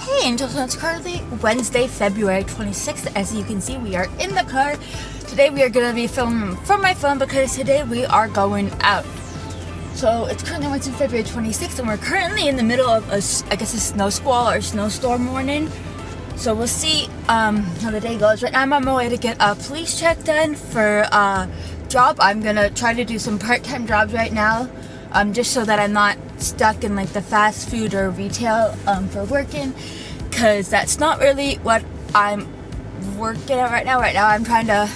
Hey Angels, so it's currently Wednesday, February 26th. As you can see, we are in the car. Today we are going to be filming from my phone because today we are going out. So it's currently Wednesday, February 26th, and we're currently in the middle of a snow squall or snowstorm warning. So we'll see how the day goes. Right now I'm on my way to get a police check done for a job. I'm going to try to do some part-time jobs right now. Just so that I'm not stuck in like the fast food or retail for working, because that's not really what I'm working at right now. Right now I'm trying to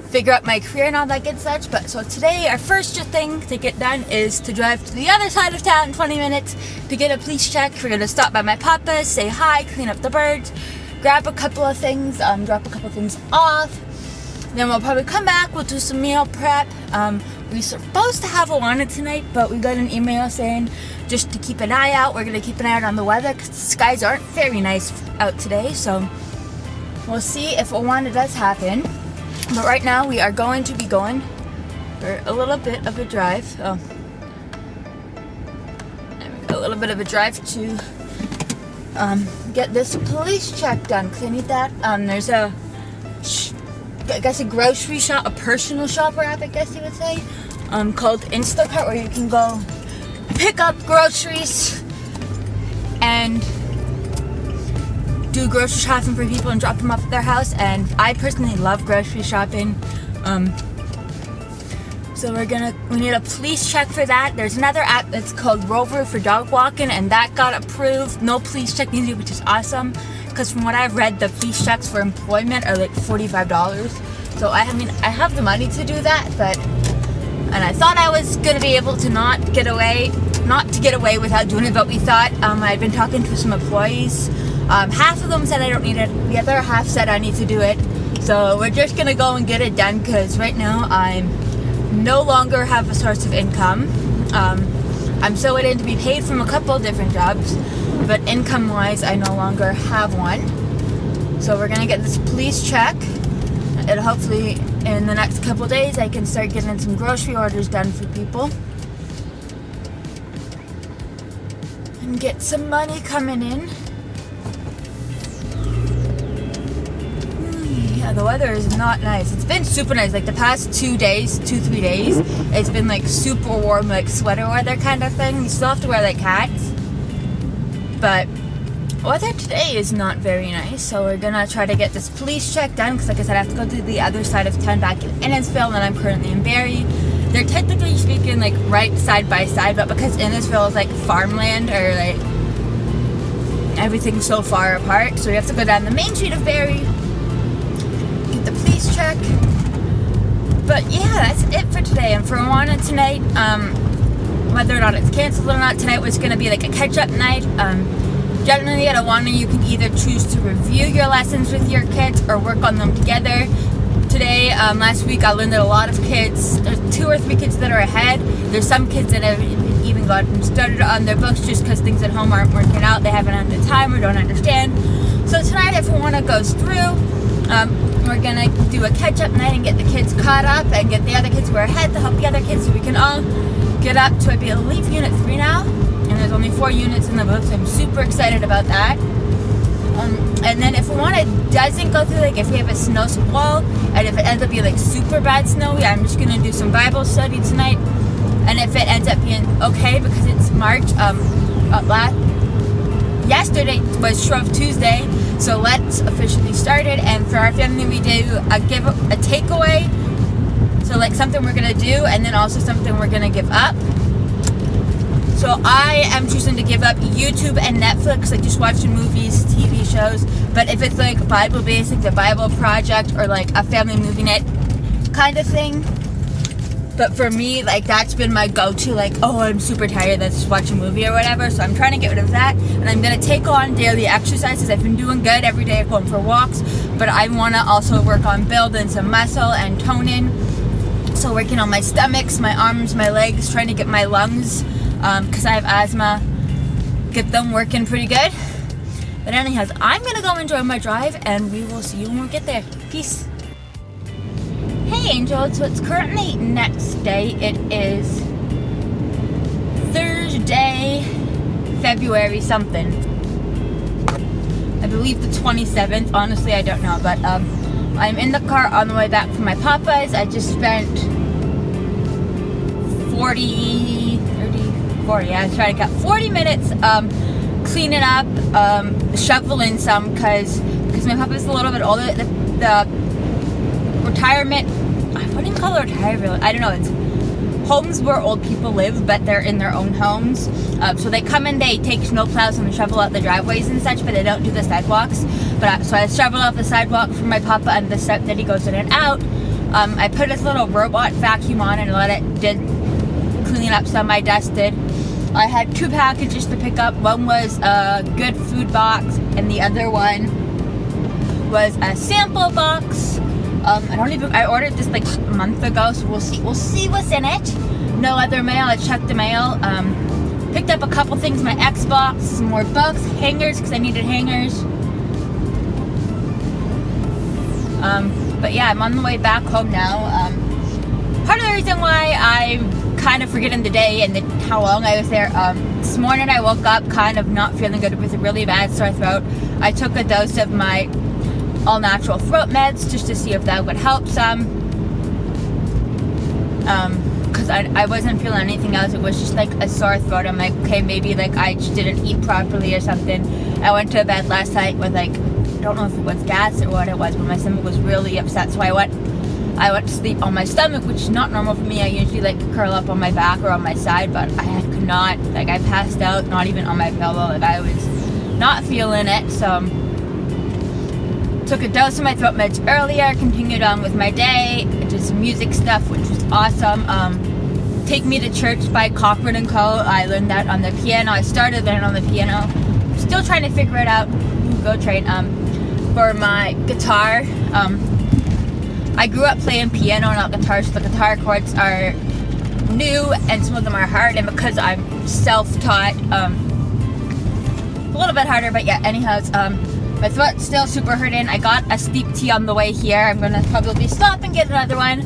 figure out my career and all that good such. But so today our first thing to get done is to drive to the other side of town in 20 minutes to get a police check. We're gonna stop by my papa's, say hi, clean up the birds, grab a couple of things, drop a couple of things off. Then we'll probably come back, we'll do some meal prep. We're supposed to have Awana tonight, but we got an email saying just to keep an eye out. We're going to keep an eye out on the weather because the skies aren't very nice out today. So we'll see if Awana does happen. But right now we are going to be going for a little bit of a drive. A little bit of a drive to get this police check done because I need that. There's a grocery shop, a personal shopper app, I guess you would say, called Instacart, where you can go pick up groceries and do grocery shopping for people and drop them off at their house. And I personally love grocery shopping. So we need a police check for that. There's another app that's called Rover for dog walking, and that got approved. No police check needed, which is awesome. Because from what I've read, the police checks for employment are like $45. So I have the money to do that, and I thought I was gonna be able to not to get away without doing it, but we thought I'd been talking to some employees. Half of them said I don't need it. The other half said I need to do it. So we're just gonna go and get it done because right now I no longer have a source of income. I'm still waiting to be paid from a couple of different jobs, but income-wise, I no longer have one. So we're gonna get this police check, and hopefully in the next couple of days I can start getting some grocery orders done for people and get some money coming in. Yeah, the weather is not nice. It's been super nice. Like the past 3 days, it's been like super warm, like sweater weather kind of thing. You still have to wear like hats. But weather today is not very nice, so we're gonna try to get this police check done because, like I said, I have to go to the other side of town back in Innisfil, and I'm currently in Barrie. They're technically speaking like right side by side, but because Innisfil is like farmland or like everything's so far apart, so we have to go down the main street of Barrie, get the police check. But yeah, that's it for today. And for Awana tonight, whether or not it's canceled or not, tonight was going to be like a catch-up night. Generally at Awana, you can either choose to review your lessons with your kids or work on them together. Today, last week, I learned that a lot of kids, there's 2 or 3 kids that are ahead. There's some kids that have even gotten started on their books just because things at home aren't working out. They haven't had the time or don't understand. So tonight, if Awana goes through, we're going to do a catch-up night and get the kids caught up and get the other kids who are ahead to help the other kids so we can all get up to, I believe, Unit 3 now. And there's only 4 units in the book, so I'm super excited about that. And then if Awana doesn't go through, like if we have a snow squall, and if it ends up being like super bad snowy, I'm just going to do some Bible study tonight. And if it ends up being okay, because it's March, yesterday was Shrove Tuesday, so let's officially start it. And for our family, we do a takeaway. So like something we're going to do, and then also something we're going to give up. So I am choosing to give up YouTube and Netflix, like just watching movies, TV shows. But if it's like Bible-based, like the Bible Project or like a family movie night kind of thing. But for me, like that's been my go-to, like, oh, I'm super tired, let's just watch a movie or whatever. So I'm trying to get rid of that. And I'm going to take on daily exercises. I've been doing good every day, going for walks. But I want to also work on building some muscle and toning. So working on my stomachs, my arms, my legs, trying to get my lungs, because I have asthma, get them working pretty good. But anyhow, I'm going to go enjoy my drive, and we will see you when we get there. Peace. Hey Angels, so it's currently next day. It is Thursday, February something. I believe the 27th. Honestly, I don't know, but I'm in the car on the way back from my Popeyes. I just spent 40 minutes cleaning up, shoveling some because my Popeyes is a little bit older. The retirement, I wouldn't call it retirement, I don't know, it's homes where old people live, but they're in their own homes. So they come in, they take snow plows and shovel out the driveways and such, but they don't do the sidewalks. So I shoveled out the sidewalk for my papa and the step that he goes in and out. I put this little robot vacuum on and let it clean up some I dusted. I had 2 packages to pick up. One was a good food box and the other one was a sample box. I ordered this like a month ago, so we'll see what's in it. No other mail. I checked the mail. Picked up a couple things, my Xbox, some more books, hangers, because I needed hangers. But yeah, I'm on the way back home now. Part of the reason why I'm kind of forgetting the day and how long I was there, this morning I woke up kind of not feeling good with a really bad sore throat. I took a dose of my all-natural throat meds just to see if that would help some. Because I wasn't feeling anything else. It was just like a sore throat. I'm like, okay, maybe like I just didn't eat properly or something. I went to bed last night with like, I don't know if it was gas or what it was, but my stomach was really upset. So I went to sleep on my stomach, which is not normal for me. I usually like curl up on my back or on my side, but I could not. Like I passed out, not even on my pillow. Like I was not feeling it. So took a dose of my throat meds earlier, continued on with my day, did some music stuff, which was awesome. Take Me to Church by Cochran & Co. I learned that on the piano. I started learning on the piano. Still trying to figure it out. Go train. For my guitar, I grew up playing piano, not guitar, so the guitar chords are new and some of them are hard, and because I'm self-taught, a little bit harder, but yeah, anyhow, my throat's still super hurting. I got a steep tea on the way here. I'm gonna probably stop and get another one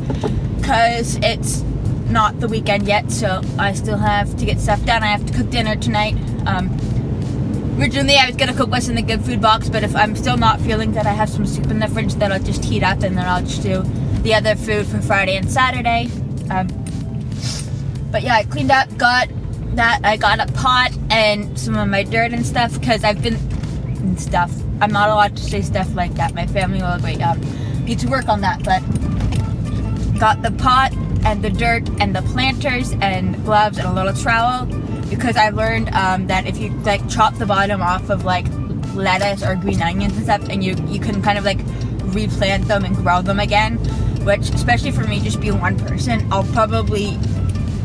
because it's not the weekend yet, so I still have to get stuff done. I have to cook dinner tonight. Originally I was gonna cook what's in the good food box, but if I'm still not feeling that, I have some soup in the fridge that I'll just heat up, and then I'll just do the other food for Friday and Saturday. But yeah, I cleaned up, got that. I got a pot and some of my dirt and stuff because I've been stuff. I'm not allowed to say stuff like that. My family will agree. Need to work on that, but got the pot and the dirt and the planters and gloves and a little trowel because I learned that if you like chop the bottom off of like lettuce or green onions and stuff, and you can kind of like replant them and grow them again, which especially for me just being one person, I'll probably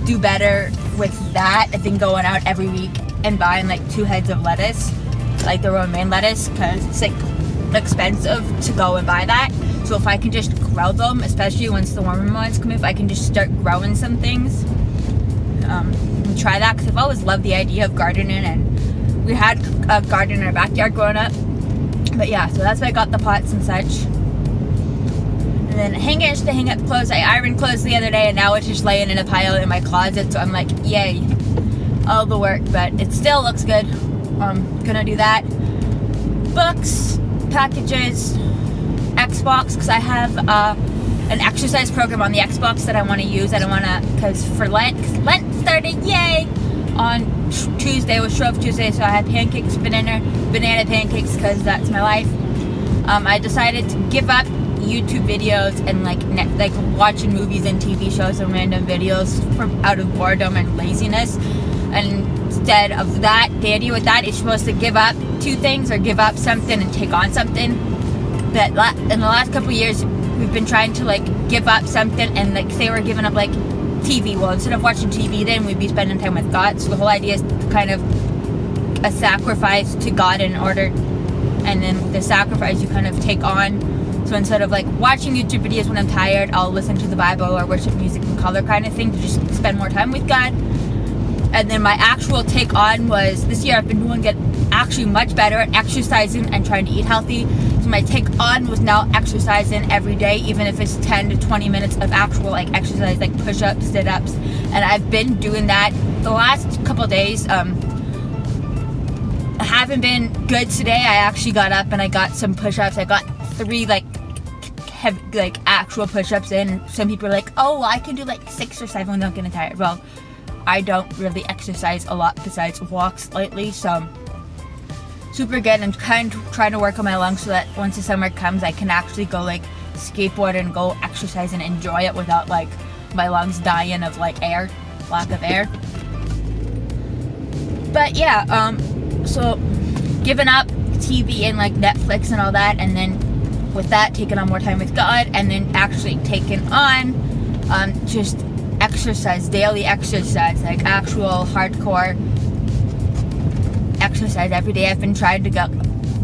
do better with that than going out every week and buying like 2 heads of lettuce, like the romaine lettuce, because it's like expensive to go and buy that. So if I can just grow them, especially once the warmer months come in, if I can just start growing some things, and try that, because I've always loved the idea of gardening, and we had a garden in our backyard growing up. But yeah, so that's why I got the pots and such. And then hangers to hang up clothes. I ironed clothes the other day, and now it's just laying in a pile in my closet, so I'm like, yay, all the work, but it still looks good. Gonna do that. Books, packages, Xbox, because I have an exercise program on the Xbox that I want to use. I don't want to, because for Lent started, yay, on Tuesday, was Shrove Tuesday, so I had pancakes, banana pancakes, because that's my life. I decided to give up YouTube videos and like watching movies and TV shows and random videos out of boredom and laziness. And instead of that, the idea with that is supposed to give up 2 things or give up something and take on something. But in the last couple of years, we've been trying to like give up something, and like say we're giving up like TV. Well, instead of watching TV, then we'd be spending time with God. So the whole idea is kind of a sacrifice to God in order, and then the sacrifice you kind of take on. So instead of like watching YouTube videos when I'm tired, I'll listen to the Bible or worship music and color kind of thing to just spend more time with God. And then my actual take on was this year I've been doing it actually much better at exercising and trying to eat healthy. So my take on was now exercising every day, even if it's 10 to 20 minutes of actual like exercise, like push-ups, sit-ups. And I've been doing that the last couple of days. Half haven't been good today. I actually got up and I got some push-ups. I got 3 heavy, actual push-ups in. Some people are like, oh, I can do 6 or 7 without getting tired. Well, I don't really exercise a lot besides walks lately, so super good. I'm kind of trying to work on my lungs so that once the summer comes, I can actually go skateboard and go exercise and enjoy it without my lungs dying of lack of air. But yeah, so giving up TV and Netflix and all that, and then with that taking on more time with God, and then actually taking on just exercise, daily exercise, actual hardcore exercise every day. I've been trying to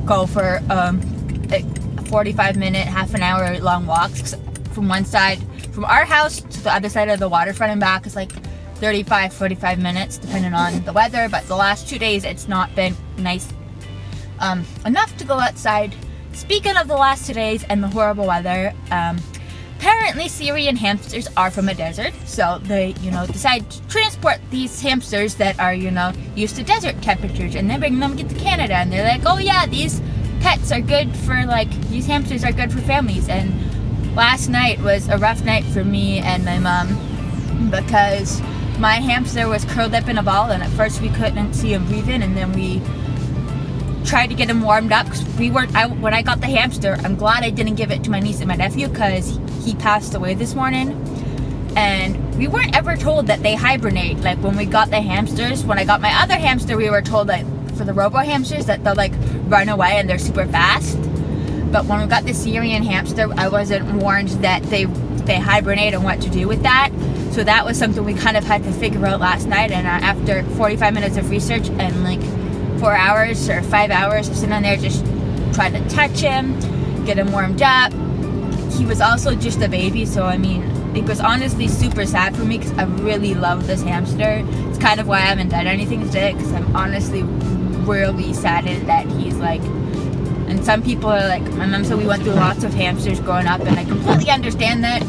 go for 45-minute, half an hour long walks from our house to the other side of the waterfront and back. Is 35-45 minutes depending on the weather, but the last 2 days it's not been nice enough to go outside. Speaking of the last 2 days and the horrible weather, apparently Syrian hamsters are from a desert, so they decide to transport these hamsters that are used to desert temperatures, and they bring them to Canada, and they're like, oh yeah, these pets are good for these hamsters are good for families. And last night was a rough night for me and my mom because my hamster was curled up in a ball, and at first we couldn't see him breathing, and then we tried to get him warmed up because when I got the hamster, I'm glad I didn't give it to my niece and my nephew because he passed away this morning, and we weren't ever told that they hibernate. When we got the hamsters, when I got my other hamster, we were told for the robo hamsters that they'll run away and they're super fast. But when we got the Syrian hamster, I wasn't warned that they hibernate and what to do with that. So that was something we kind of had to figure out last night. And after 45 minutes of research and 4 hours or 5 hours of sitting on there just trying to touch him, get him warmed up. He was also just a baby, so it was honestly super sad for me because I really love this hamster. It's kind of why I haven't done anything today, because I'm honestly really saddened that he's and some people are my mom said we went through lots of hamsters growing up, and I completely understand that,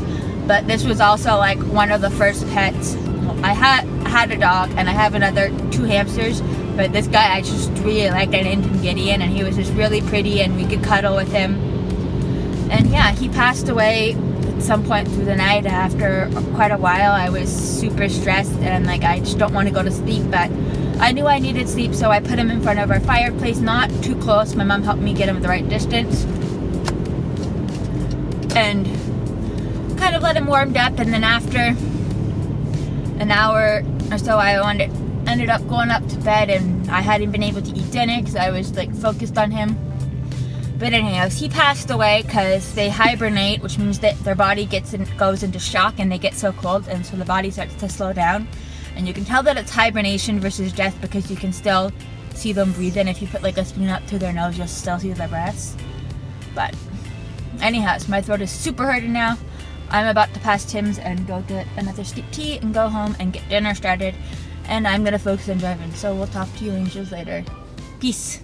but this was also one of the first pets. I had a dog and I have another 2 hamsters, but this guy I just really liked, an Indian Gideon, and he was just really pretty and we could cuddle with him. And yeah, he passed away at some point through the night. After quite a while I was super stressed and I just don't want to go to sleep, but I knew I needed sleep, so I put him in front of our fireplace, not too close. My mom helped me get him the right distance and kind of let him warmed up, and then after an hour or so I ended up going up to bed, and I hadn't been able to eat dinner because I was focused on him. But anyways, he passed away because they hibernate, which means that their body goes into shock and they get so cold, and so the body starts to slow down. And you can tell that it's hibernation versus death because you can still see them breathing. If you put a spoon up to their nose, you'll still see their breaths. But anyhow, my throat is super hurting now. I'm about to pass Tim's and go get another steep tea and go home and get dinner started. And I'm going to focus on driving. So we'll talk to you angels later. Peace.